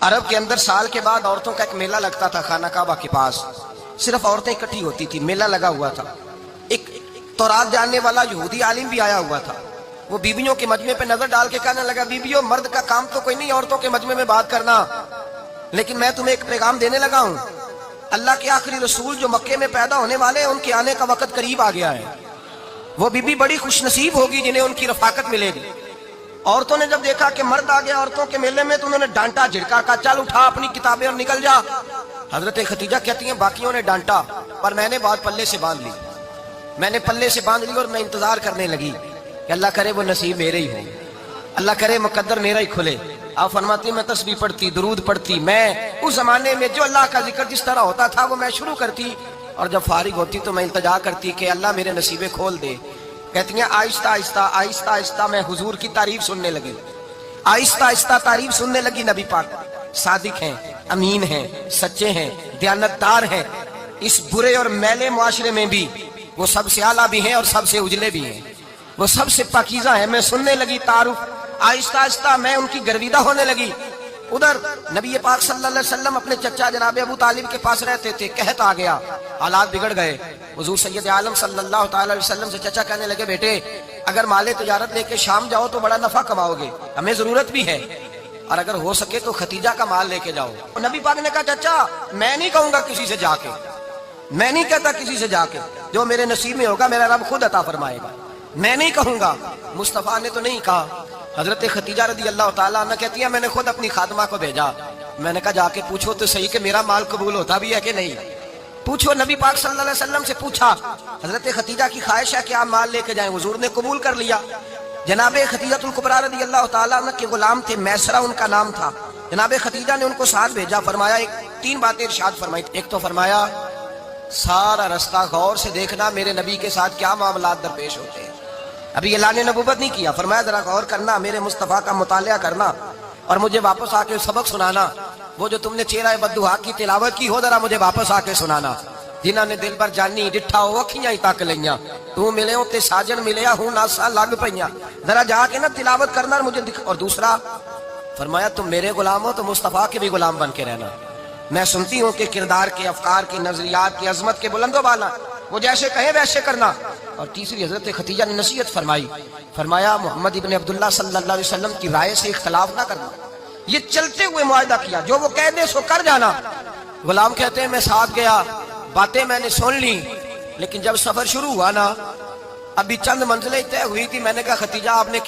عرب کے اندر سال کے بعد عورتوں کا ایک میلہ لگتا تھا خانہ کعبہ کے پاس. صرف عورتیں اکٹھی ہوتی تھی, میلہ لگا ہوا تھا. ایک تورات جاننے والا یہودی عالم بھی آیا ہوا تھا. وہ بیویوں کے مجمع پہ نظر ڈال کے کہنے لگا, بیویوں, مرد کا کام تو کوئی نہیں عورتوں کے مجمع میں بات کرنا, لیکن میں تمہیں ایک پیغام دینے لگا ہوں. اللہ کے آخری رسول جو مکے میں پیدا ہونے والے ہیں, ان کے آنے کا وقت قریب آ گیا ہے. وہ بیوی بڑی خوش نصیب ہوگی جنہیں ان کی رفاقت ملے گی. عورتوں نے جب دیکھا کہ مرد آ گیا عورتوں کے میلے میں, تو انہوں نے ڈانٹا, جھڑکا, کہا چل اٹھا اپنی کتابیں اور نکل جا. حضرت ختیجہ کہتی ہیں باقیوں نے ڈانٹا, پر میں نے بات پلے سے باندھ لی. میں نے پلے سے باندھ لی اور میں انتظار کرنے لگی کہ اللہ کرے وہ نصیب میرے ہی ہو, اللہ کرے مقدر میرا ہی کھلے. آپ فرماتی میں تسبیح پڑھتی, درود پڑھتی. میں اس زمانے میں جو اللہ کا ذکر جس طرح ہوتا تھا وہ میں شروع کرتی, اور جب فارغ ہوتی تو میں التجا کرتی کہ اللہ میرے نصیبیں کھول دے. کہتی ہیں آہستہ آہستہ آہستہ آہستہ میں حضور کی تعریف سننے لگی. آہستہ آہستہ تعریف سننے لگی. نبی پاک صادق ہیں, امین ہیں, سچے ہیں, دیانتدار ہیں. اس برے اور میلے معاشرے میں بھی وہ سب سے اعلیٰ بھی ہیں اور سب سے اجلے بھی ہیں, وہ سب سے پاکیزہ ہیں. میں سننے لگی تعارف, آہستہ آہستہ میں ان کی گرویدہ ہونے لگی. ادھر نبی پاک صلی اللہ علیہ وسلم اپنے چچا جناب ابو طالب کے پاس رہتے تھے. قحط آ گیا, حالات بگڑ گئے. حضور سید عالم صلی اللہ تعالی علیہ وسلم سے چچا کہنے لگے, بیٹے اگر مال تجارت لے کے شام جاؤ تو بڑا نفع کماؤ گے, ہمیں ضرورت بھی ہے, اور اگر ہو سکے تو ختیجہ کا مال لے کے جاؤ. نبی پاک نے کہا چچا میں نہیں کہوں گا کسی سے جا کے, میں نہیں کہتا کسی سے جا کے, جو میرے نصیب میں ہوگا میرا رب خود عطا فرمائے گا, میں نہیں کہوں گا. مصطفیٰ نے تو نہیں کہا. حضرت ختیجہ رضی اللہ تعالیٰ عنہ کہتی ہے میں نے خود اپنی خادمہ کو بھیجا. میں نے کہا جا کے پوچھو تو صحیح کہ میرا مال قبول ہوتا بھی ہے کہ نہیں, پوچھو. نبی پاک صلی اللہ علیہ وسلم سے پوچھا. حضرت ختیجہ کی خواہش ہے کہ آپ مال لے کے جائیں. حضور نے قبول کر لیا. جناب ختیجہ الکبریٰ رضی اللہ تعالیٰ عنہ کے غلام تھے, میسرہ ان کا نام تھا. جناب ختیجہ نے ان کو ساتھ بھیجا. فرمایا تین باتیں ارشاد فرمائی. ایک تو فرمایا سارا رستہ غور سے دیکھنا میرے نبی کے ساتھ کیا معاملات درپیش ہوتے ہیں. ابھی اعلان نبوت نہیں کیا. فرمایا ذرا غور کرنا, میرے مصطفیٰ کا مطالعہ کرنا, اور مجھے واپس آ کے سبق سنانا. وہ جو تم نے چہرہ بددعا کی تلاوت کی ہو ذرا مجھے واپس آ کے سنانا. جنہاں نے دل بھر جانی ڈٹھا ہو اکھیاں ہی تک لیاں, تو ملے ہو تے ساجن ملیا ہوں ناسا لگ پیاں. ذرا جا کے نا تلاوت کرنا اور مجھے اور دوسرا فرمایا تم میرے غلام ہو تو مصطفیٰ کے بھی غلام بن کے رہنا. میں سنتی ہوں کہ کردار کے, افکار کی, نظریات کی عظمت کے بلند و بالا, وہ جیسے کہیں ویسے کرنا. اور تیسری حضرت ختیجہ نے نصیحت فرمائی. فرمایا محمد ابن عبداللہ صلی اللہ علیہ وسلم کی رائے سے اختلاف نہ کرنا. یہ چلتے ہوئے معاہدہ کیا, جو وہ کہہ دے سو کر جانا. غلام کہتے ہیں میں ساتھ گیا, باتیں میں نے سن لی, لیکن جب سفر شروع ہوا نا ابھی چند منزلیں طے ہوئی تھی. میں نے کہا ختیجہ آپ نے